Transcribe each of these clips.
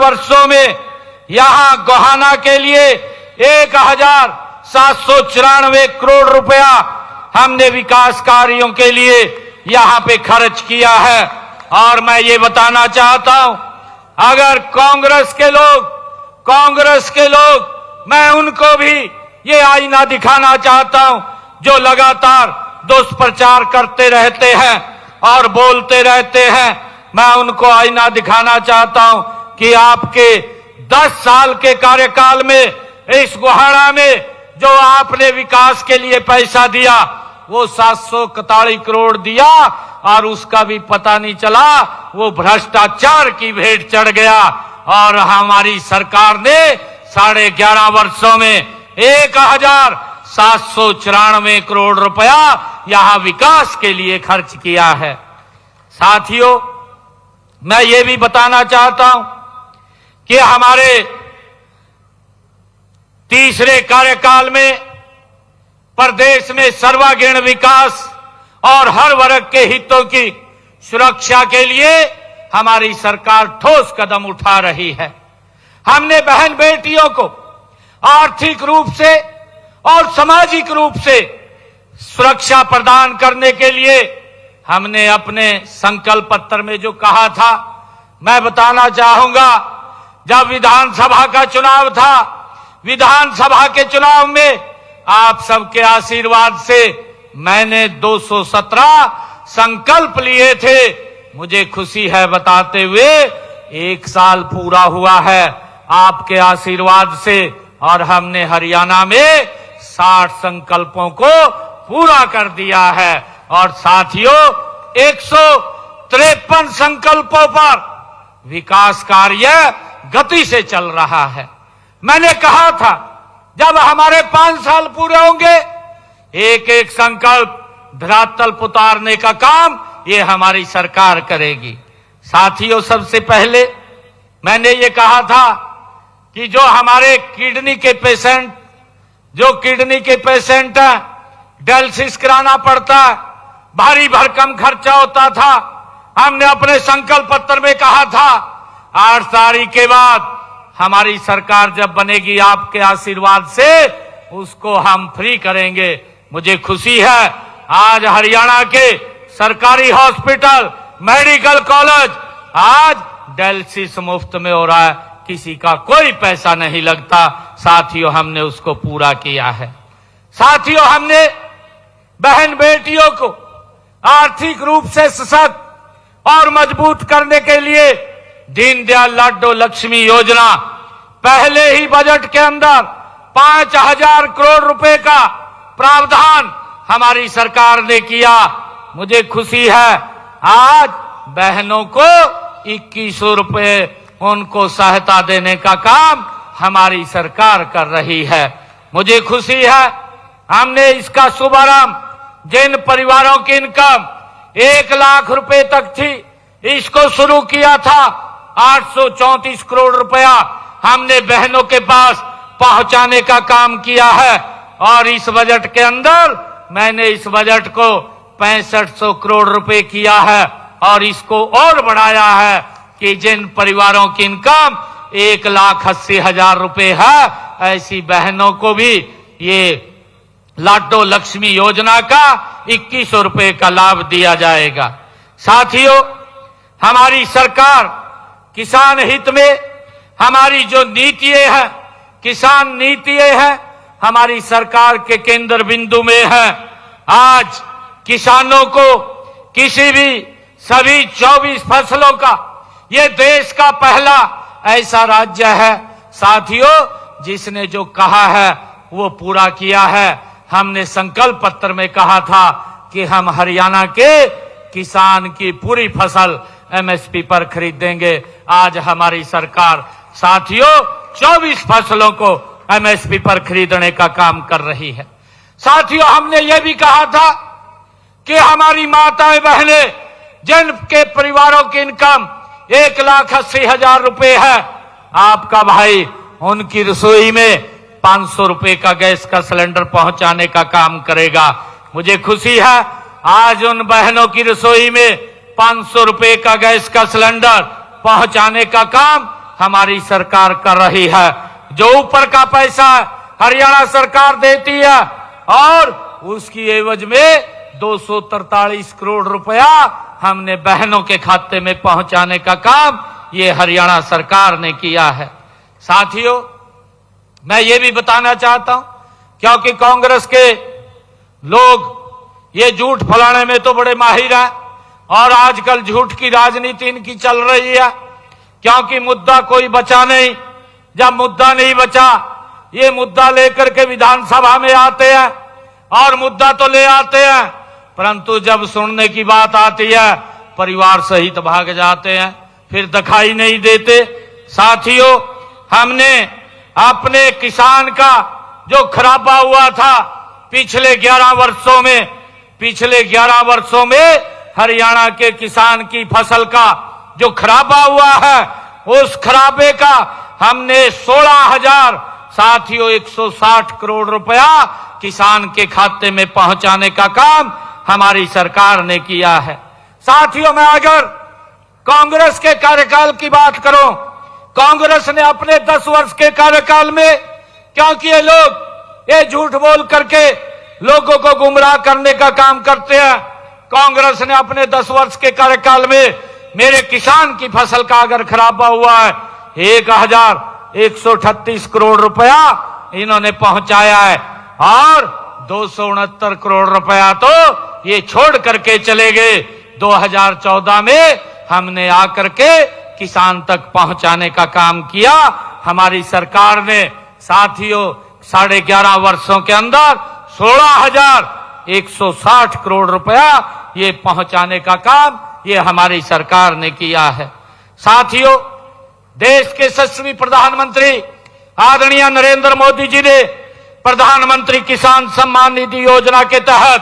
वर्षों में यहां गोहाना के लिए 1794 करोड़ रुपया हमने विकास कार्यों के लिए यहां पे खर्च किया है। और मैं ये बताना चाहता हूं, अगर कांग्रेस के लोग मैं उनको भी ये आईना दिखाना चाहता हूं, जो लगातार दुष्प्रचार करते रहते हैं और बोलते रहते हैं। मैं उनको आईना दिखाना चाहता हूं कि आपके 10 साल के कार्यकाल में इस गोहाना में जो आपने विकास के लिए पैसा दिया वो 741 करोड़ दिया और उसका भी पता नहीं चला, वो भ्रष्टाचार की भेंट चढ़ गया। और हमारी सरकार ने 11.5 वर्षों में 1794 करोड़ रुपया यहां विकास के लिए खर्च किया है। साथियों, मैं ये भी बताना चाहता हूं कि हमारे तीसरे कार्यकाल में प्रदेश में सर्वांगीण विकास और हर वर्ग के हितों की सुरक्षा के लिए हमारी सरकार ठोस कदम उठा रही है। हमने बहन बेटियों को आर्थिक रूप से और सामाजिक रूप से सुरक्षा प्रदान करने के लिए हमने अपने संकल्प पत्र में जो कहा था, मैं बताना चाहूंगा, जब विधानसभा का चुनाव था, विधानसभा के चुनाव में आप सबके आशीर्वाद से मैंने 217 संकल्प लिए थे। मुझे खुशी है बताते हुए 1 साल पूरा हुआ है आपके आशीर्वाद से, और हमने हरियाणा में 60 संकल्पों को पूरा कर दिया है। और साथियों, 153 संकल्पों पर विकास कार्य गति से चल रहा है। मैंने कहा था जब हमारे 5 साल पूरे होंगे, एक एक संकल्प धरातल पर उतारने का काम ये हमारी सरकार करेगी। साथियों, सबसे पहले मैंने ये कहा था कि जो हमारे किडनी के पेशेंट हैं, डायलिसिस कराना पड़ता है, भारी भरकम खर्चा होता था। हमने अपने संकल्प पत्र में कहा था 8 तारीख के बाद हमारी सरकार जब बनेगी आपके आशीर्वाद से उसको हम फ्री करेंगे। मुझे खुशी है आज हरियाणा के सरकारी हॉस्पिटल, मेडिकल कॉलेज आज डायलिसिस मुफ्त में हो रहा है, किसी का कोई पैसा नहीं लगता। साथियों, हमने उसको पूरा किया है। साथियों, हमने बहन बेटियों को आर्थिक रूप से सशक्त और मजबूत करने के लिए दीनदयाल लाडो लक्ष्मी योजना, पहले ही बजट के अंदर 5000 करोड़ रुपए का प्रावधान हमारी सरकार ने किया। मुझे खुशी है आज बहनों को 2100 रुपए उनको सहायता देने का काम हमारी सरकार कर रही है। मुझे खुशी है हमने इसका शुभारंभ, जिन परिवारों की इनकम 1 लाख रुपए तक थी, इसको शुरू किया था। 834 करोड़ रुपया हमने बहनों के पास पहुंचाने का काम किया है। और इस बजट के अंदर मैंने इस बजट को 6500 करोड़ रुपए किया है और इसको और बढ़ाया है कि जिन परिवारों की इनकम 1,80,000 रुपए है, ऐसी बहनों को भी ये लाडो लक्ष्मी योजना का 2100 रुपए का लाभ दिया जाएगा। साथियों, हमारी सरकार किसान हित में हमारी जो नीतियां हैं, किसान नीतियां हैं, हमारी सरकार के केंद्र बिंदु में है। आज किसानों को किसी भी सभी 24 फसलों का ये देश का पहला ऐसा राज्य है साथियों जिसने जो कहा है वो पूरा किया है। हमने संकल्प पत्र में कहा था कि हम हरियाणा के किसान की पूरी फसल एमएसपी पर खरीदेंगे। आज हमारी सरकार साथियों 24 फसलों को एमएसपी पर खरीदने का काम कर रही है। साथियों, हमने ये भी कहा था कि हमारी माताएं बहनें जिनके परिवारों की इनकम 1,80,000 रुपए है, आपका भाई उनकी रसोई में 500 रुपए का गैस का सिलेंडर पहुंचाने का काम करेगा। मुझे खुशी है आज उन बहनों की रसोई में 500 रुपए का गैस का सिलेंडर पहुंचाने का काम हमारी सरकार कर रही है। जो ऊपर का पैसा हरियाणा सरकार देती है और उसकी एवज में 243 करोड़ रुपया हमने बहनों के खाते में पहुंचाने का काम ये हरियाणा सरकार ने किया है। साथियों, मैं ये भी बताना चाहता हूं, क्योंकि कांग्रेस के लोग ये झूठ फैलाने में तो बड़े माहिर हैं और आजकल झूठ की राजनीति इनकी चल रही है, क्योंकि मुद्दा कोई बचा नहीं। जब मुद्दा नहीं बचा, ये मुद्दा लेकर के विधानसभा में आते हैं और मुद्दा तो ले आते हैं, परंतु जब सुनने की बात आती है परिवार सहित भाग जाते हैं, फिर दिखाई नहीं देते। साथियों, हमने अपने किसान का जो खराबा हुआ था पिछले 11 वर्षों में हरियाणा के किसान की फसल का जो खराबा हुआ है, उस खराबे का हमने 160 करोड़ रुपया किसान के खाते में पहुंचाने का काम हमारी सरकार ने किया है। साथियों, मैं अगर कांग्रेस के कार्यकाल की बात करूं, कांग्रेस ने अपने 10 वर्ष के कार्यकाल में, क्योंकि ये लोग ये झूठ बोल करके लोगों को गुमराह करने का काम करते हैं, कांग्रेस ने अपने 10 वर्ष के कार्यकाल में मेरे किसान की फसल का अगर खराबा हुआ है 1138 करोड़ रुपया इन्होंने पहुंचाया है और 269 करोड़ रुपया तो ये छोड़ करके चले गए। 2014 में हमने आकर के किसान तक पहुंचाने का काम किया हमारी सरकार ने। साथियों, 11.5 वर्षों के अंदर 16,160 करोड़ रुपया ये पहुंचाने का काम ये हमारी सरकार ने किया है। साथियों, देश के यशस्वी प्रधानमंत्री आदरणीय नरेंद्र मोदी जी ने प्रधानमंत्री किसान सम्मान निधि योजना के तहत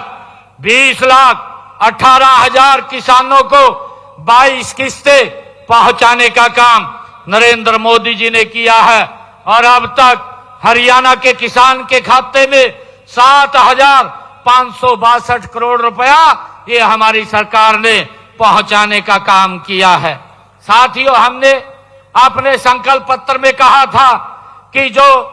20,18,000 किसानों को 22 किस्तें पहुंचाने का काम नरेंद्र मोदी जी ने किया है और अब तक हरियाणा के किसान के खाते में 7,562 करोड़ रुपया ये हमारी सरकार ने पहुंचाने का काम किया है। साथियों, हमने अपने संकल्प पत्र में कहा था कि जो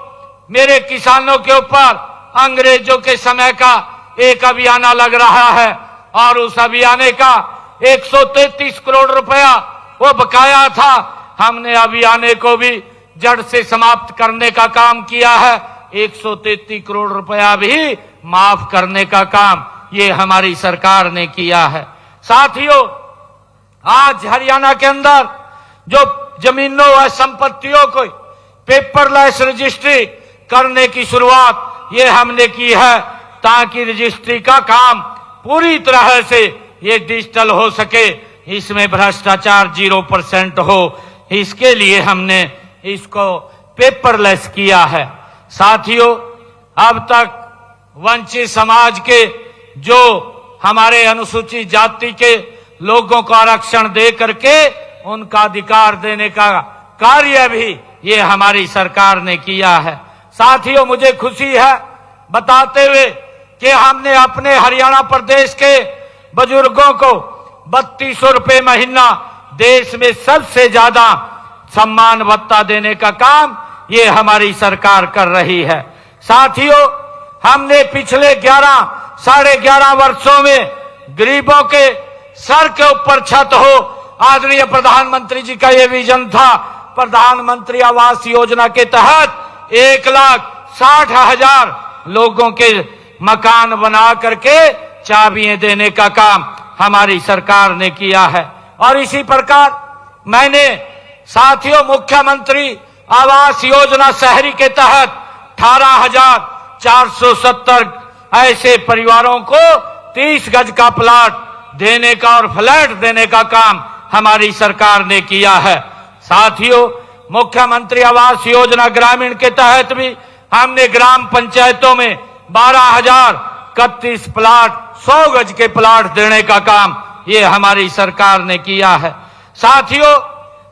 मेरे किसानों के ऊपर अंग्रेजों के समय का एक अभियान लग रहा है और उस अभियान का 133 करोड़ रुपया वो बकाया था, हमने अभियान को भी जड़ से समाप्त करने का काम किया है। 133 करोड़ रुपया भी माफ करने का काम ये हमारी सरकार ने किया है। साथियों, आज हरियाणा के अंदर जो जमीनों व संपत्तियों को पेपरलेस रजिस्ट्री करने की शुरुआत ये हमने की है, ताकि रजिस्ट्री का काम पूरी तरह से ये डिजिटल हो सके, इसमें भ्रष्टाचार 0% हो, इसके लिए हमने इसको पेपरलेस किया है। साथियों, अब तक वंचित समाज के जो हमारे अनुसूचित जाति के लोगों को आरक्षण दे करके उनका अधिकार देने का कार्य भी ये हमारी सरकार ने किया है। साथियों, मुझे खुशी है बताते हुए कि हमने अपने हरियाणा प्रदेश के बुजुर्गों को 3200 रुपये महीना देश में सबसे ज्यादा सम्मान भत्ता देने का काम ये हमारी सरकार कर रही है। साथियों, हमने पिछले 11.5 वर्षों में गरीबों के सर के ऊपर छत हो, आदरणीय प्रधानमंत्री जी का ये विजन था। प्रधानमंत्री आवास योजना के तहत 1,60,000 लोगों के मकान बना करके चाबियां देने का काम हमारी सरकार ने किया है। और इसी प्रकार मैंने साथियों मुख्यमंत्री आवास योजना शहरी के तहत 18,470 ऐसे परिवारों को 30 गज का प्लाट देने का और फ्लैट देने का काम हमारी सरकार ने किया है। साथियों, मुख्यमंत्री आवास योजना ग्रामीण के तहत भी हमने ग्राम पंचायतों में 12,031 प्लाट 100 गज के प्लाट देने का काम ये हमारी सरकार ने किया है। साथियों,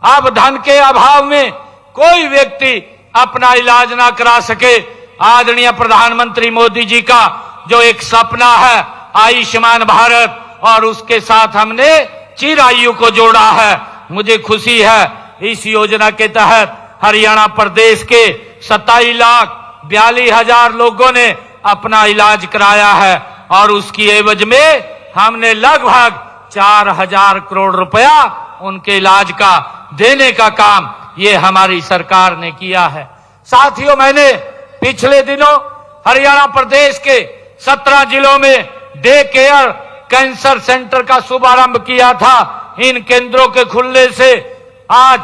अब धन के अभाव में कोई व्यक्ति अपना इलाज ना करा सके, आदरणीय प्रधानमंत्री मोदी जी का जो एक सपना है आयुष्मान भारत, और उसके साथ हमने चिरायु को जोड़ा है। मुझे खुशी है इस योजना के तहत हरियाणा प्रदेश के 27,42,000 लोगों ने अपना इलाज कराया है और उसकी एवज में हमने लगभग 4,000 करोड़ रुपया उनके इलाज का देने का काम ये हमारी सरकार ने किया है। साथियों, मैंने पिछले दिनों हरियाणा प्रदेश के 17 जिलों में डे केयर कैंसर सेंटर का शुभारंभ किया था। इन केंद्रों के खुलने से आज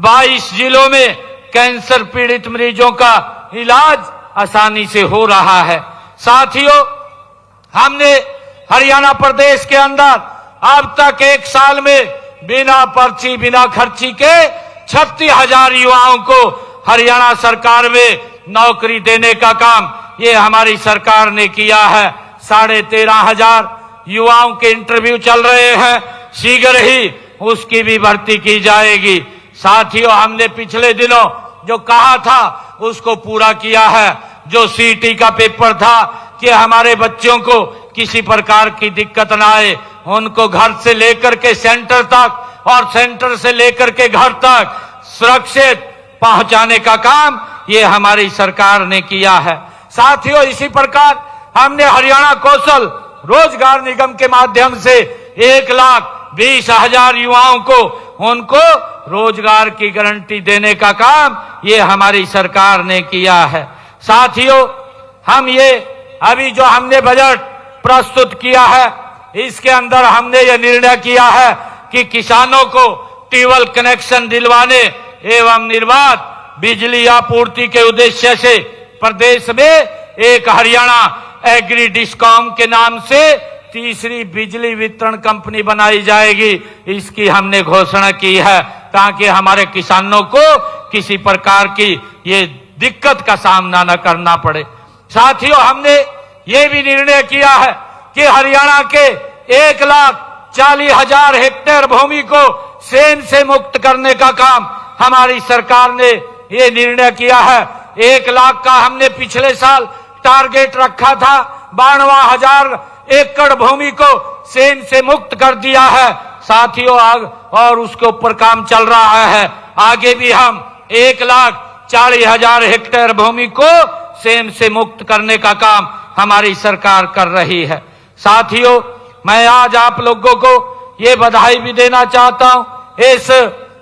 22 जिलों में कैंसर पीड़ित मरीजों का इलाज आसानी से हो रहा है। साथियों, हमने हरियाणा प्रदेश के अंदर अब तक एक साल में बिना पर्ची बिना खर्ची के 36,000 युवाओं को हरियाणा सरकार में नौकरी देने का काम ये हमारी सरकार ने किया है। 13,500 युवाओं के इंटरव्यू चल रहे हैं, शीघ्र ही उसकी भी भर्ती की जाएगी। साथियों, हमने पिछले दिनों जो कहा था उसको पूरा किया है। जो सीटी का पेपर था कि हमारे बच्चों को किसी प्रकार की दिक्कत ना आए, उनको घर से लेकर के सेंटर तक और सेंटर से लेकर के घर तक सुरक्षित पहुंचाने का काम ये हमारी सरकार ने किया है। साथियों, इसी प्रकार हमने हरियाणा कौशल रोजगार निगम के माध्यम से 1,20,000 युवाओं को उनको रोजगार की गारंटी देने का काम ये हमारी सरकार ने किया है। साथियों, हम ये अभी जो हमने बजट प्रस्तुत किया है इसके अंदर हमने ये निर्णय किया है कि किसानों को ट्यूबवेल कनेक्शन दिलवाने एवं निर्बाध बिजली आपूर्ति के उद्देश्य से प्रदेश में एक हरियाणा एग्री डिस्कॉम के नाम से तीसरी बिजली वितरण कंपनी बनाई जाएगी। इसकी हमने घोषणा की है ताकि हमारे किसानों को किसी प्रकार की ये दिक्कत का सामना न करना पड़े। साथियों, हमने ये भी निर्णय किया है कि हरियाणा के 1,40,000 हेक्टेयर भूमि को सेम से मुक्त करने का काम हमारी सरकार ने ये निर्णय किया है। 1 लाख का हमने पिछले साल टारगेट रखा था, 52,000 एकड़ भूमि को सेम से मुक्त कर दिया है। साथियों, और उसके ऊपर काम चल रहा है। आगे भी हम 1,40,000 हेक्टेयर भूमि को सेम से मुक्त करने का काम हमारी सरकार कर रही है। साथियों, मैं आज आप लोगों को ये बधाई भी देना चाहता हूं इस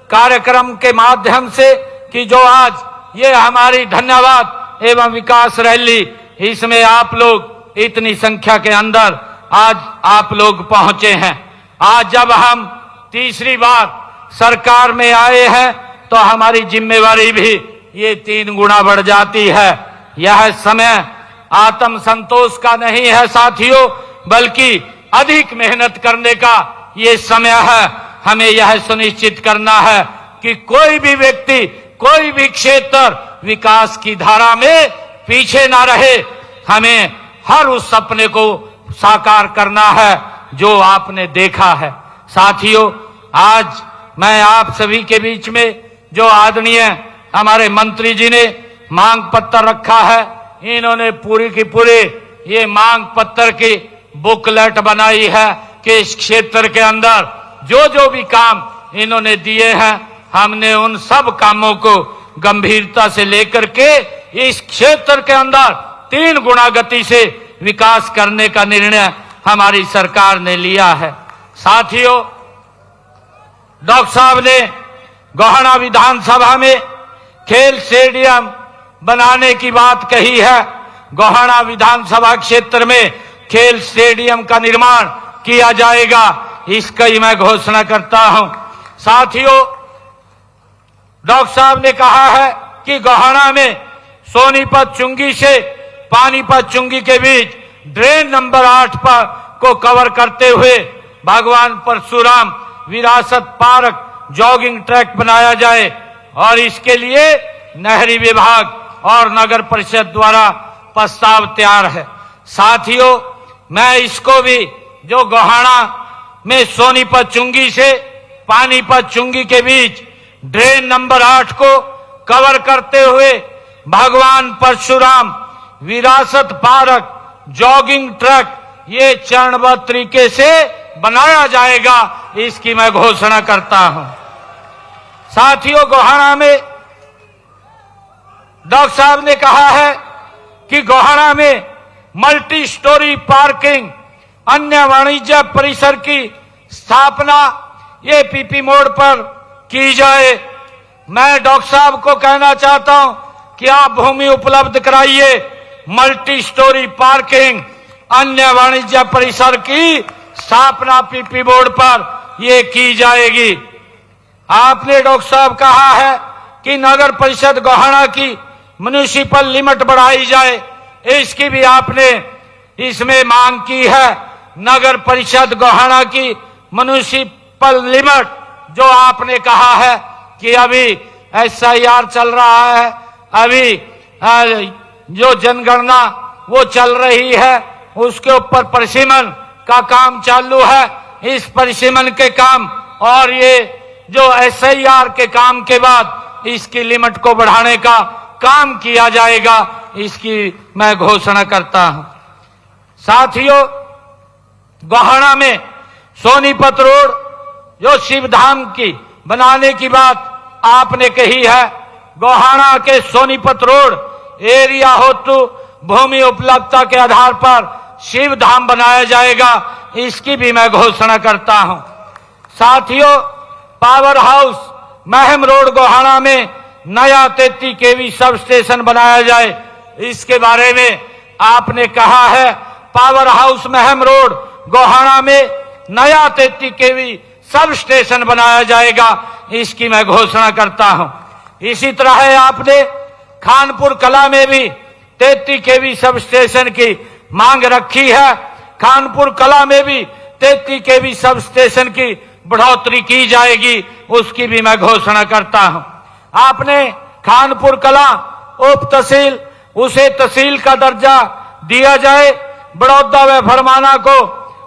कार्यक्रम के माध्यम से कि जो आज ये हमारी धन्यवाद एवं विकास रैली, इसमें आप लोग इतनी संख्या के अंदर आज आप लोग पहुंचे हैं। आज जब हम तीसरी बार सरकार में आए हैं तो हमारी जिम्मेवारी भी ये 3 गुना बढ़ जाती है। यह समय आत्म संतोष का नहीं है साथियों, बल्कि अधिक मेहनत करने का ये समय है। हमें यह सुनिश्चित करना है कि कोई भी व्यक्ति, कोई भी क्षेत्र विकास की धारा में पीछे ना रहे। हमें हर उस सपने को साकार करना है जो आपने देखा है। साथियों, आज मैं आप सभी के बीच में जो आदरणीय हमारे मंत्री जी ने मांग पत्र रखा है, इन्होंने पूरी की पूरी ये मांग पत्र की बुकलेट बनाई है कि इस क्षेत्र के अंदर जो जो भी काम इन्होंने दिए हैं, हमने उन सब कामों को गंभीरता से लेकर के इस क्षेत्र के अंदर 3 गुना गति से विकास करने का निर्णय हमारी सरकार ने लिया है। साथियों, डॉक्टर साहब ने गोहाना विधानसभा में खेल स्टेडियम बनाने की बात कही है। गोहाना विधानसभा क्षेत्र में खेल स्टेडियम का निर्माण किया जाएगा, इसकी मैं घोषणा करता हूं। साथियों, डॉक्टर साहब ने कहा है कि गोहाना में सोनीपत चुंगी से पानीपत चुंगी के बीच ड्रेन नंबर 8 पर को कवर करते हुए भगवान परशुराम विरासत पार्क जॉगिंग ट्रैक बनाया जाए और इसके लिए नहरी विभाग और नगर परिषद द्वारा प्रस्ताव तैयार है। साथियों, मैं इसको भी जो गोहाना में सोनीपत चुंगी से पानीपत चुंगी के बीच ड्रेन नंबर 8 को कवर करते हुए भगवान परशुराम विरासत पार्क जॉगिंग ट्रैक ये चरणबद्ध तरीके से बनाया जाएगा, इसकी मैं घोषणा करता हूं। साथियों, गोहाना में डॉक्टर साहब ने कहा है कि गोहाना में मल्टी स्टोरी पार्किंग, अन्य वाणिज्य परिसर की स्थापना ये पीपी मोड़ पर की जाए। मैं डॉक्टर साहब को कहना चाहता हूं कि आप भूमि उपलब्ध कराइए, मल्टी स्टोरी पार्किंग, अन्य वाणिज्य परिसर की स्थापना पीपी मोड़ पर ये की जाएगी। आपने डॉक्टर साहब कहा है कि नगर परिषद गोहाना की म्युनिसिपल लिमिट बढ़ाई जाए, इसकी भी आपने इसमें मांग की है। नगर परिषद गोहाना की म्युनिसिपल लिमिट, जो आपने कहा है कि अभी SIR चल रहा है, अभी जो जनगणना वो चल रही है, उसके ऊपर परिसीमन का काम चालू है। इस परिसीमन के काम और ये जो SIR के काम के बाद इसकी लिमिट को बढ़ाने का काम किया जाएगा, इसकी मैं घोषणा करता हूं। साथियों, गोहाना में सोनीपत रोड जो शिवधाम की बनाने की बात आपने कही है, गोहाना के सोनीपत रोड एरिया हेतु भूमि उपलब्धता के आधार पर शिवधाम बनाया जाएगा, इसकी भी मैं घोषणा करता हूं। साथियों, power house Meham road Gohana में नया 33 kV सब स्टेशन बनाया जाए, इसके बारे में आपने कहा है। Power house Meham road Gohana में नया 33 kV सब स्टेशन बनाया जाएगा, इसकी मैं घोषणा करता हूं। इसी तरह आपने खानपुर कला में भी 33 kV सब स्टेशन की मांग रखी है। खानपुर कला में भी 33 kV सब स्टेशन की बढ़ोतरी की जाएगी, उसकी भी मैं घोषणा करता हूं। आपने खानपुर कला उप तहसील, उसे तहसील का दर्जा दिया जाए, बड़ौदा व भरमाना को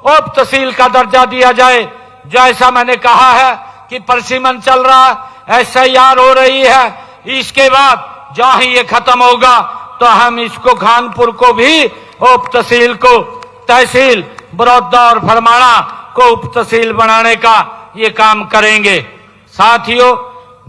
उप तहसील का दर्जा दिया जाए। जैसा मैंने कहा है कि परिसीमन चल रहा है, SIR हो रही है, इसके बाद जहां ये खत्म होगा तो हम इसको खानपुर को भी उप तहसील को तहसील, बड़ौदा और भरमाना को उप तहसील बनाने का ये काम करेंगे। साथियों,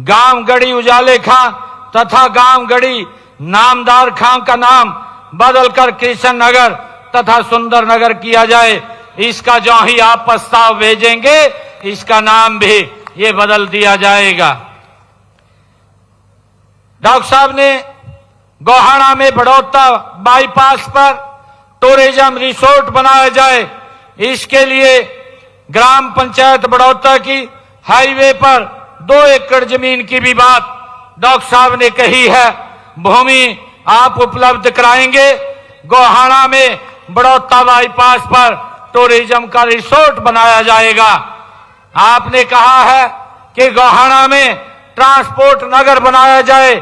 गांव गढ़ी उजाले खां तथा गांव गढ़ी नामदार खां का नाम बदलकर कृष्ण नगर तथा सुंदर नगर किया जाए। इसका जो ही आप प्रस्ताव भेजेंगे, इसका नाम भी ये बदल दिया जाएगा। डॉक्टर साहब ने गोहाना में बड़ौदा बाईपास पर टूरिज्म रिसोर्ट बनाया जाए, इसके लिए ग्राम पंचायत बड़ौदा की हाईवे पर 2 एकड़ जमीन की भी बात डॉक्टर साहब ने कही है। भूमि आप उपलब्ध कराएंगे। गोहाना में बड़ौदा बाईपास पर टूरिज्म का रिसोर्ट बनाया जाएगा। आपने कहा है कि गोहाना में ट्रांसपोर्ट नगर बनाया जाए।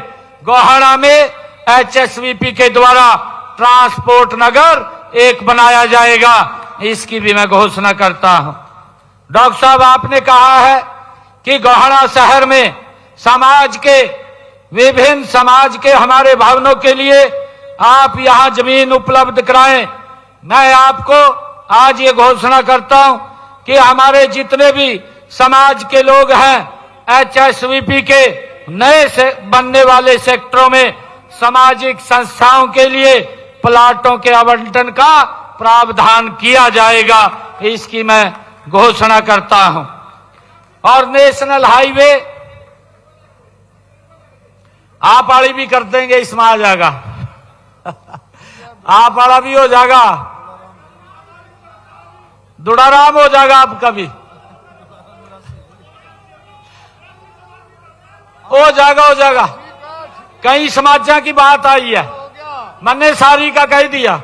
गोहाना में HSVP के द्वारा ट्रांसपोर्ट नगर एक बनाया जाएगा, इसकी भी मैं घोषणा करता हूं। डॉक्टर साहब, आपने कहा है कि गोहाना शहर में समाज के विभिन्न समाज के हमारे भवनों के लिए आप यहां जमीन उपलब्ध कराएं। मैं आपको आज ये घोषणा करता हूं कि हमारे जितने भी समाज के लोग हैं, HSVP के नए से बनने वाले सेक्टरों में सामाजिक संस्थाओं के लिए प्लाटों के आवंटन का प्रावधान किया जाएगा, इसकी मैं घोषणा करता हूं। और नेशनल हाईवे आप वाली भी कर देंगे, इसमें आ जाएगा आप वाला भी हो जाएगा, दुड़ाराम हो जाएगा आपका भी, हो जाएगा। कई समाजा की बात आई है, मैंने सारी का कह दिया।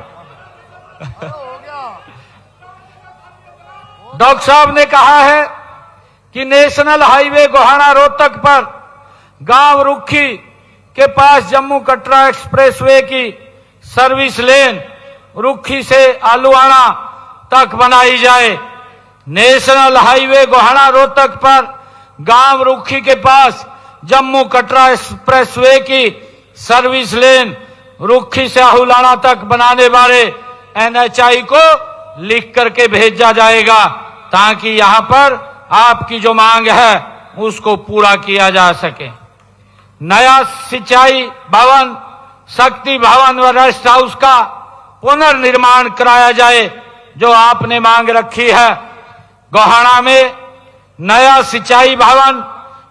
डॉक्टर साहब ने कहा है कि नेशनल हाईवे गोहाना रोहतक पर गांव रुखी के पास जम्मू कटरा एक्सप्रेसवे की सर्विस लेन रुखी से आलुआना तक बनाई जाए। नेशनल हाईवे गोहाना रोहतक पर गांव रुखी के पास जम्मू कटरा एक्सप्रेसवे की सर्विस लेन रुखी से आहुलाना तक बनाने वाले NHI को लिख करके भेजा जाएगा, ताकि यहां पर आपकी जो मांग है उसको पूरा किया जा सके। नया सिंचाई भवन, शक्ति भवन व रेस्ट हाउस का पुनर्निर्माण कराया जाए, जो आपने मांग रखी है। गोहाना में नया सिंचाई भवन,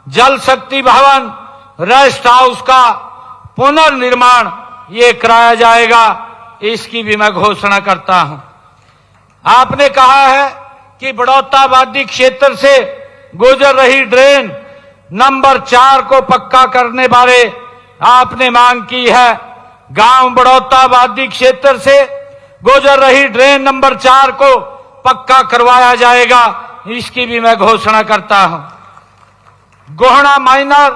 जल शक्ति भवन, रेस्ट हाउस का पुनर्निर्माण ये कराया जाएगा, इसकी भी मैं घोषणा करता हूं। आपने कहा है कि बड़ौदा वादी क्षेत्र से गुजर रही ड्रेन नंबर 4 को पक्का करने बारे आपने मांग की है। गांव बड़ौदा वादी क्षेत्र से गुजर रही ड्रेन नंबर 4 को पक्का करवाया जाएगा, इसकी भी मैं घोषणा करता हूं। गोहना माइनर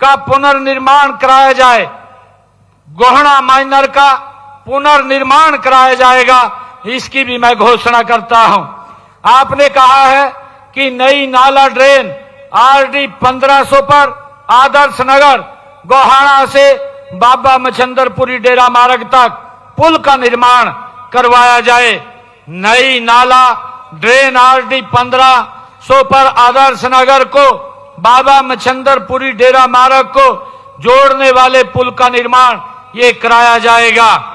का पुनर्निर्माण कराया जाए, गोहना माइनर का पुनर्निर्माण कराया जाएगा, इसकी भी मैं घोषणा करता हूं। आपने कहा है कि नई नाला ड्रेन RD 1500 पर आदर्श नगर गोहाना से बाबा मछंदरपुरी डेरा मार्ग तक पुल का निर्माण करवाया जाए। नई नाला ड्रेन RD 1500 पर आदर्श नगर को बाबा मछंदरपुरी डेरा मार्ग को जोड़ने वाले पुल का निर्माण ये कराया जाएगा।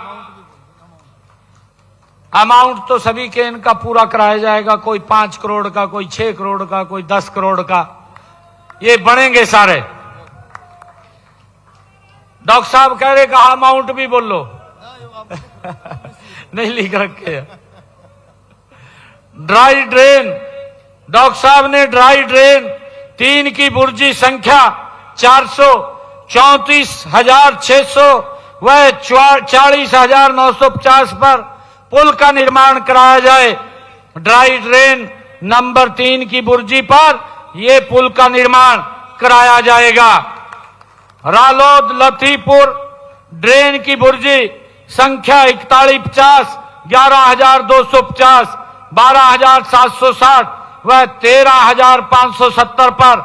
अमाउंट तो सभी के इनका पूरा कराया जाएगा, कोई 5 करोड़ का, कोई 6 करोड़ का, कोई 10 करोड़ का, ये बनेंगे सारे। डॉक्टर साहब कह रहे कहा अमाउंट भी बोल लो नहीं लिख रखे। ड्राई ड्रेन, डॉक्टर साहब ने ड्राई ड्रेन 3 की बुर्जी संख्या 434,600 व 40,950 पर पुल का निर्माण कराया जाए। ड्राई ड्रेन नंबर 3 की बुर्जी पर यह पुल का निर्माण कराया जाएगा। रालोद लतीपुर ड्रेन की बुर्जी संख्या 4150, 11,250, 12,760 व 13,570 पर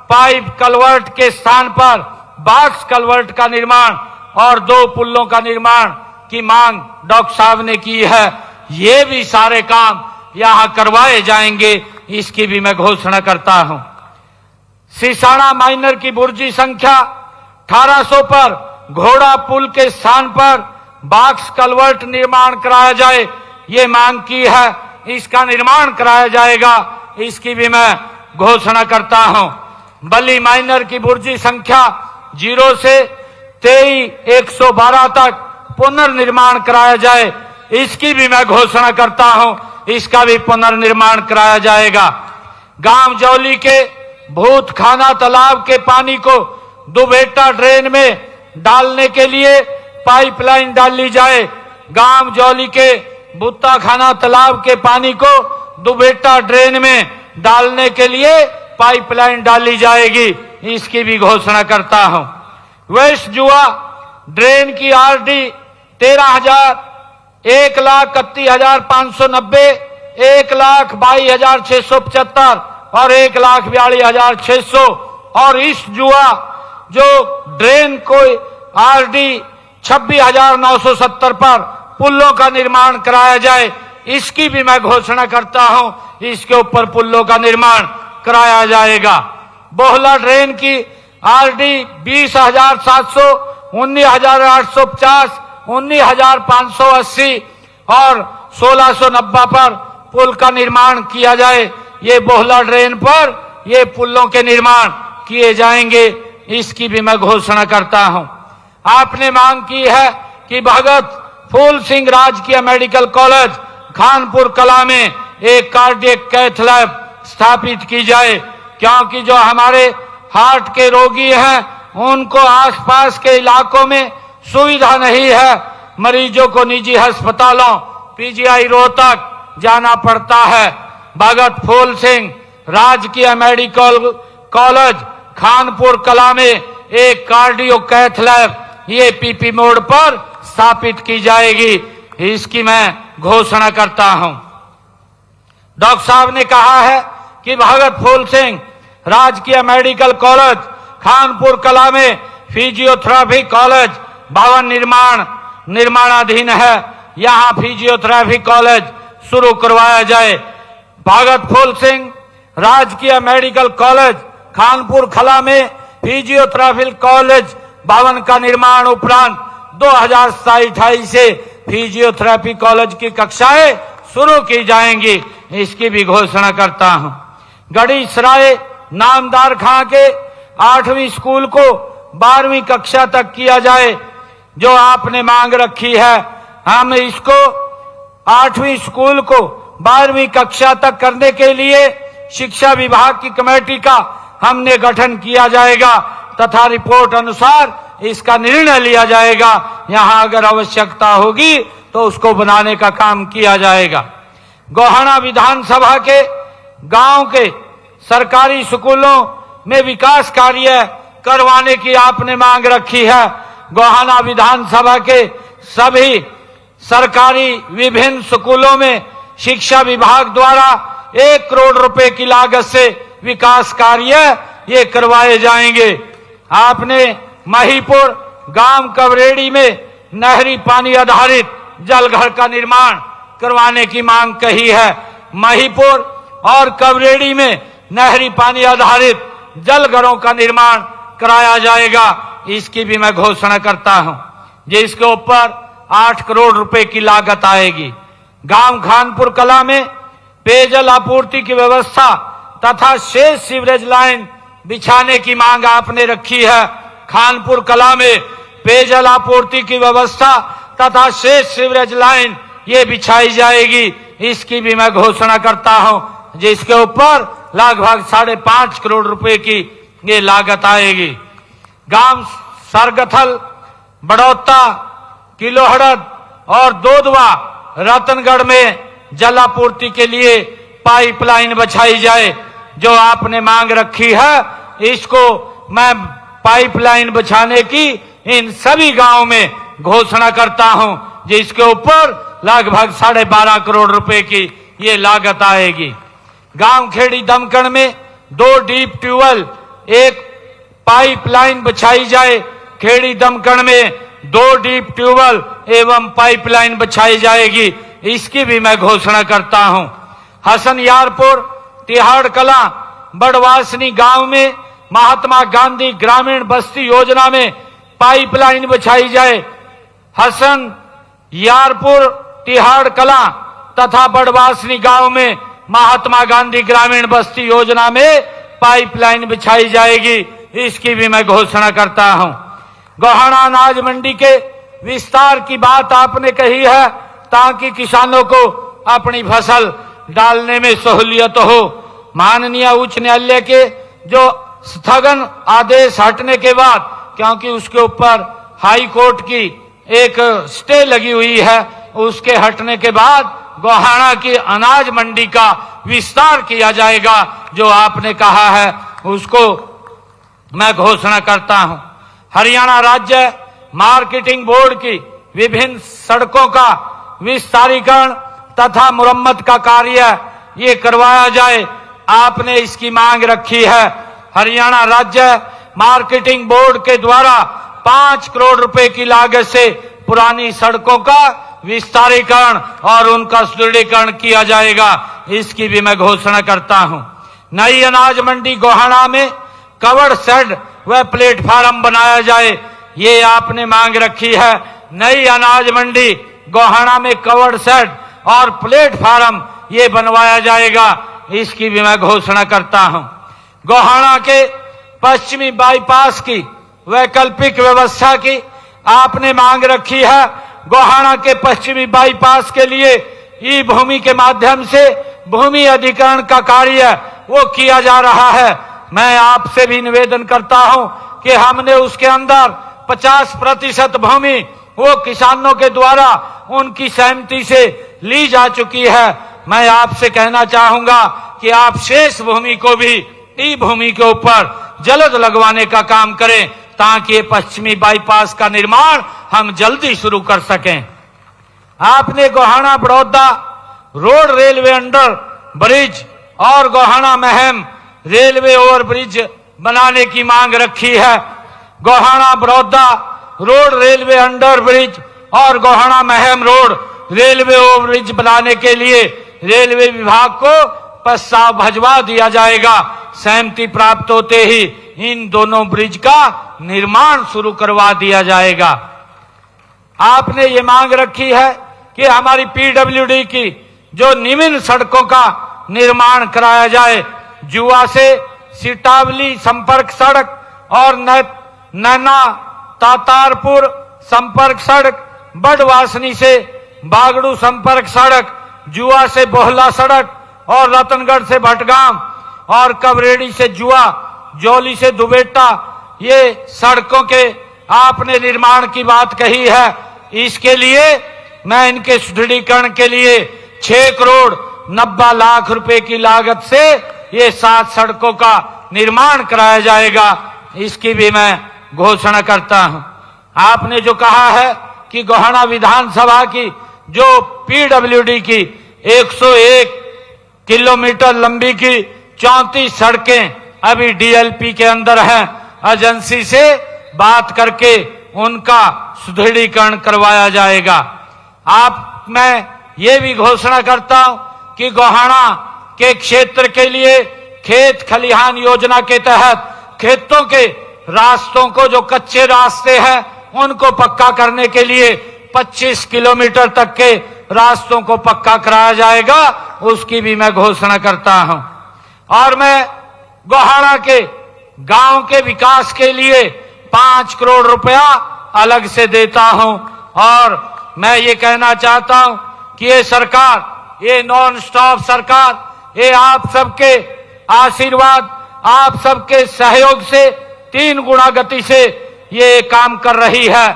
पाइप कलवर्ट के स्थान पर बॉक्स कलवर्ट का निर्माण और 2 पुलों का निर्माण की मांग डॉक्टर साहब ने की है। ये भी सारे काम यहां करवाए जाएंगे, इसकी भी मैं घोषणा करता हूं। सीसाना माइनर की बुर्जी संख्या 1800 पर घोड़ा पुल के स्थान पर बॉक्स कलवर्ट निर्माण कराया जाए, ये मांग की है, इसका निर्माण कराया जाएगा, इसकी भी मैं घोषणा करता हूं। बली माइनर की बुर्जी संख्या 0 से 23,112 तक पुनर्निर्माण कराया जाए, इसकी भी मैं घोषणा करता हूं, इसका भी पुनर्निर्माण कराया जाएगा। गांव जौली के भूत खाना तालाब के पानी को दुबेटा ड्रेन में डालने के लिए पाइपलाइन डाली जाए। गांव जौली के भूता खाना तालाब के पानी को दुबेटा ड्रेन में डालने के लिए पाइपलाइन डाली जाएगी, इसकी भी घोषणा करता हूं। वेस्ट जुआ ड्रेन की RD 13,000, 1,31,590, 1,22,675 और 1,42,600 और इस जुआ जो ड्रेन को RD 26,970 पर पुलों का निर्माण कराया जाए, इसकी भी मैं घोषणा करता हूं, इसके ऊपर पुलों का निर्माण कराया जाएगा। बोहला ड्रेन की RD 20,700, 19,850, 19,580 और 1,690 पर पुल का निर्माण किया जाए। ये बोहला ड्रेन पर ये पुलों के निर्माण किए जाएंगे, इसकी भी मैं घोषणा करता हूं। आपने मांग की है कि भगत फूल सिंह राजकीय मेडिकल कॉलेज खानपुर कला में एक कार्डियक कैथ लैब स्थापित की जाए, क्योंकि जो हमारे हार्ट के रोगी हैं उनको आसपास के इलाकों में सुविधा नहीं है। मरीजों को निजी अस्पतालों PGI रोहतक जाना पड़ता है। भगत फूल सिंह राजकीय मेडिकल कॉलेज खानपुर कला में एक कार्डियो कैथ लैब ये PP मोड़ पर स्थापित की जाएगी, इसकी मैं घोषणा करता हूं। डॉक्टर साहब ने कहा है कि भगत फूल सिंह राजकीय मेडिकल कॉलेज खानपुर कला में फिजियोथेरेपी कॉलेज भवन निर्माणाधीन है, यहां फिजियोथेरेपी कॉलेज शुरू करवाया जाए। भगत फूल सिंह राजकीय मेडिकल कॉलेज खानपुर खला में फिजियोथेरेपी कॉलेज भवन का निर्माण उपरांत 2027-28 से फिजियोथेरेपी कॉलेज की कक्षाएं शुरू की जाएंगी, इसकी भी घोषणा करता हूं। गढ़ी सराय नामदार खां के 8वीं स्कूल को 12वीं कक्षा तक किया जाए, जो आपने मांग रखी है। हम इसको 8वीं स्कूल को 12वीं कक्षा तक करने के लिए शिक्षा विभाग की कमेटी का हमने गठन किया जाएगा तथा रिपोर्ट अनुसार इसका निर्णय लिया जाएगा। यहां अगर आवश्यकता होगी तो उसको बनाने का काम किया जाएगा। गोहाना विधानसभा के गांव के सरकारी स्कूलों में विकास कार्य करवाने की आपने मांग रखी है। गोहाना विधानसभा के सभी सरकारी विभिन्न स्कूलों में शिक्षा विभाग द्वारा 1 करोड़ रुपए की लागत से विकास कार्य ये करवाए जाएंगे। आपने महीपुर गांव कवरेड़ी में नहरी पानी आधारित जलघर का निर्माण करवाने की मांग कही है। महीपुर और कवरेड़ी में नहरी पानी आधारित जलघरों का निर्माण कराया जाएगा, इसकी भी मैं घोषणा करता हूं, जिसके ऊपर 8 करोड़ रुपए की लागत आएगी। गांव खानपुर कला में पेयजल आपूर्ति की व्यवस्था तथा शेष सीवरेज लाइन बिछाने की मांग आपने रखी है। खानपुर कला में पेयजल आपूर्ति की व्यवस्था तथा शेष सीवरेज लाइन ये बिछाई जाएगी, इसकी भी मैं घोषणा करता हूं, जिसके ऊपर लगभग 5.5 करोड़ रुपए की ये लागत आएगी। गांव सरगथल, बड़ौता, किलोहड़द और दोदवा रतनगढ़ में जलापूर्ति के लिए पाइपलाइन बिछाई जाए, जो आपने मांग रखी है। इसको मैं पाइपलाइन बिछाने की इन सभी गांवों में घोषणा करता हूं, जिसके ऊपर लगभग 12.5 करोड़ रुपए की ये लागत आएगी। गांव खेड़ी दमकण में 2 डीप ट्यूबवेल, 1 पाइपलाइन बिछाई जाए। खेड़ी दमकण में 2 डीप ट्यूबवेल एवं पाइपलाइन बिछाई जाएगी, इसकी भी मैं घोषणा करता हूं। हसन यारपुर, तिहाड़ कला, बड़वासनी गांव में महात्मा गांधी ग्रामीण बस्ती योजना में पाइपलाइन बिछाई जाए। हसन यारपुर, तिहाड़ कला तथा बड़वासनी गांव में महात्मा गांधी ग्रामीण बस्ती योजना में पाइपलाइन बिछाई जाएगी, इसकी भी मैं घोषणा करता हूं। गोहाना अनाज मंडी के विस्तार की बात आपने कही है, ताकि किसानों को अपनी फसल डालने में सहूलियत हो। माननीय उच्च न्यायालय के जो स्थगन आदेश हटने के बाद, क्योंकि उसके ऊपर हाई कोर्ट की एक स्टे लगी हुई है, उसके हटने के बाद गोहाना की अनाज मंडी का विस्तार किया जाएगा, जो आपने कहा है उसको मैं घोषणा करता हूं। हरियाणा राज्य मार्केटिंग बोर्ड की विभिन्न सड़कों का विस्तारीकरण तथा मुरम्मत का कार्य ये करवाया जाए, आपने इसकी मांग रखी है। हरियाणा राज्य मार्केटिंग बोर्ड के द्वारा 5 करोड़ रुपए की लागत से पुरानी सड़कों का विस्तारीकरण और उनका सुदृढ़ीकरण किया जाएगा, इसकी भी मैं घोषणा करता हूं। नई अनाज मंडी गोहाना में कवर्ड शेड व प्लेटफार्म बनाया जाए, ये आपने मांग रखी है। नई अनाज मंडी गोहाना में कवर्ड शेड और प्लेटफार्म ये बनवाया जाएगा, इसकी भी मैं घोषणा करता हूं। गोहाना के पश्चिमी बाईपास की वैकल्पिक व्यवस्था की आपने मांग रखी है। गोहाना के पश्चिमी बाईपास के लिए ई भूमि के माध्यम से भूमि अधिग्रहण का कार्य वो किया जा रहा है। मैं आपसे भी निवेदन करता हूं कि हमने उसके अंदर 50% भूमि वो किसानों के द्वारा उनकी सहमति से ली जा चुकी है। मैं आपसे कहना चाहूंगा कि आप शेष भूमि को भी ई भूमि के ऊपर जल्द लगवाने का काम करें, ताकि ये पश्चिमी बाईपास का निर्माण हम जल्दी शुरू कर सकें। आपने Gohana Baroda road railway under bridge और Gohana Meham railway over bridge बनाने की मांग रखी है। Gohana Baroda road railway under bridge और Gohana Meham road railway over bridge बनाने के लिए रेलवे विभाग को प्रस्ताव भजवा दिया जाएगा। सहमति प्राप्त होते ही इन दोनों ब्रिज का निर्माण शुरू करवा दिया जाएगा। आपने ये मांग रखी है कि हमारी पीडब्ल्यूडी की जो निम्न सड़कों का निर्माण कराया जाए। जुआ से सिटावली संपर्क सड़क और नैना तातारपुर संपर्क सड़क, बड़वासनी से बागड़ू संपर्क सड़क, जुआ से बोहला सड़क और रतनगढ़ से भटगाम और कवरेड़ी से जुआ, जोली से दुबेटा, ये सड़कों के आपने निर्माण की बात कही है। इसके लिए मैं इनके सुदृढ़ीकरण के लिए 6 करोड़ 90 लाख रुपए की लागत से ये 7 सड़कों का निर्माण कराया जाएगा। इसकी भी मैं घोषणा करता हूं। आपने जो कहा है कि गोहाना विधानसभा की जो पीडब्ल्यूडी की 101 किलोमीटर लंबी की 34 सड़कें अभी डीएलपी के अंदर हैं, एजेंसी से बात करके उनका सुदृढ़ीकरण करवाया जाएगा। मैं ये भी घोषणा करता हूं कि गोहाना के क्षेत्र के लिए खेत खलिहान योजना के तहत खेतों के रास्तों को, जो कच्चे रास्ते हैं, उनको पक्का करने के लिए 25 किलोमीटर तक के रास्तों को पक्का कराया जाएगा। उसकी भी मैं घोषणा करता हूं। और मैं गोहाना के गांव के विकास के लिए 5 करोड़ रुपया अलग से देता हूं। और मैं ये कहना चाहता हूं कि ये सरकार, ये नॉन स्टॉप सरकार, ये आप सबके आशीर्वाद, आप सबके सहयोग से 3 गुना गति से ये काम कर रही है।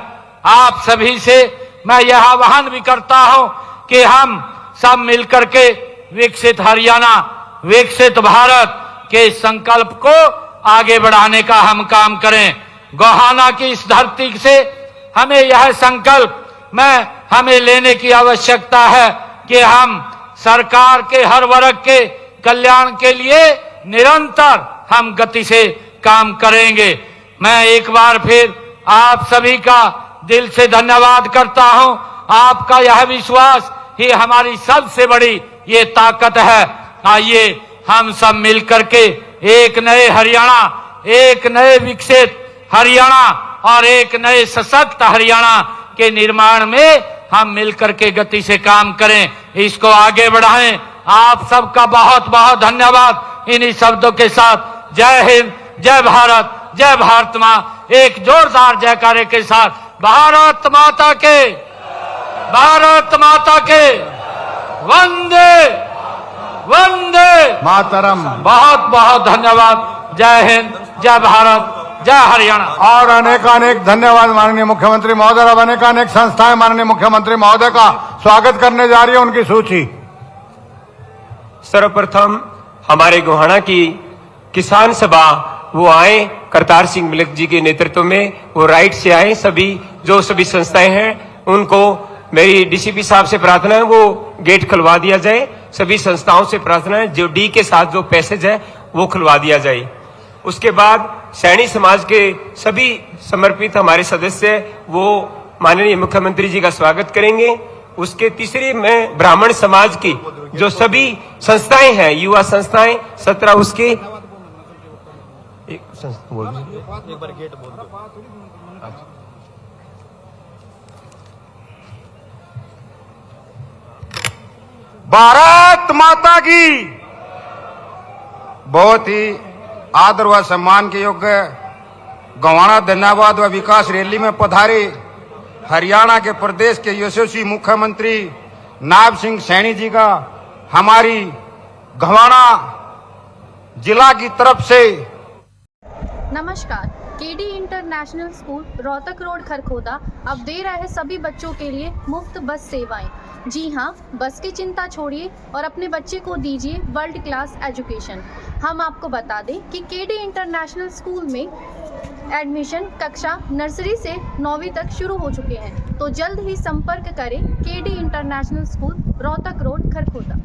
आप सभी से मैं यह आह्वान भी करता हूं कि हम सब मिलकर के विकसित हरियाणा, विकसित भारत के संकल्प को आगे बढ़ाने का हम काम करें। गोहाना की इस धरती से हमें यह संकल्प हमें लेने की आवश्यकता है कि हम सरकार के हर वर्ग के कल्याण के लिए निरंतर हम गति से काम करेंगे। मैं एक बार फिर आप सभी का दिल से धन्यवाद करता हूं। आपका यह विश्वास ही हमारी सबसे बड़ी ये ताकत है। आइए हम सब मिलकर के एक नए हरियाणा, एक नए विकसित हरियाणा और एक नए सशक्त हरियाणा के निर्माण में हम मिलकर के गति से काम करें, इसको आगे बढ़ाएं। आप सबका बहुत बहुत धन्यवाद। इन्हीं शब्दों के साथ जय हिंद, जय भारत, जय भारत माँ। एक जोरदार जयकारे के साथ भारत माता के, भारत माता के, वंदे वंदे मातरम। बहुत बहुत धन्यवाद। जय हिंद, जय भारत, जय हरियाणा। और अनेकानेक धन्यवाद माननीय मुख्यमंत्री महोदय। अब अनेकानेक संस्थाएं माननीय मुख्यमंत्री महोदय का स्वागत करने जा रही है। उनकी सूची। सर्वप्रथम हमारे गोहाना की किसान सभा वो आए करतार सिंह मलिक जी के नेतृत्व में, वो राइट से आए। सभी संस्थाएं हैं उनको मेरी डीसीपी साहब से प्रार्थना है वो गेट खुलवा दिया जाए। सभी संस्थाओं से प्रार्थना है जो डी के साथ जो पैसेज है वो खुलवा दिया जाए। उसके बाद सैनी समाज के सभी समर्पित हमारे सदस्य वो माननीय मुख्यमंत्री जी का स्वागत करेंगे। उसके तीसरी में ब्राह्मण समाज की जो सभी संस्थाएं हैं, युवा संस्थाएं 17 उसके एक बार गेट बोल दो। भारत माता की। बहुत ही आदर व सम्मान के योग्य गोहाना धन्यवाद व विकास रैली में पधारे हरियाणा के प्रदेश के यशस्वी मुख्यमंत्री नायब सिंह सैनी जी का हमारी गोहाना जिला की तरफ से नमस्कार। KD international school Rohtak road Kharkhoda अब दे रहा है सभी बच्चों के लिए मुफ्त बस सेवाएं। जी हाँ, बस की चिंता छोड़िए और अपने बच्चे को दीजिए वर्ल्ड क्लास एजुकेशन। हम आपको बता दें कि केडी इंटरनेशनल स्कूल में एडमिशन कक्षा नर्सरी से 9वीं तक शुरू हो चुके हैं। तो जल्द ही संपर्क करें KD international school Rohtak road Kharkhoda.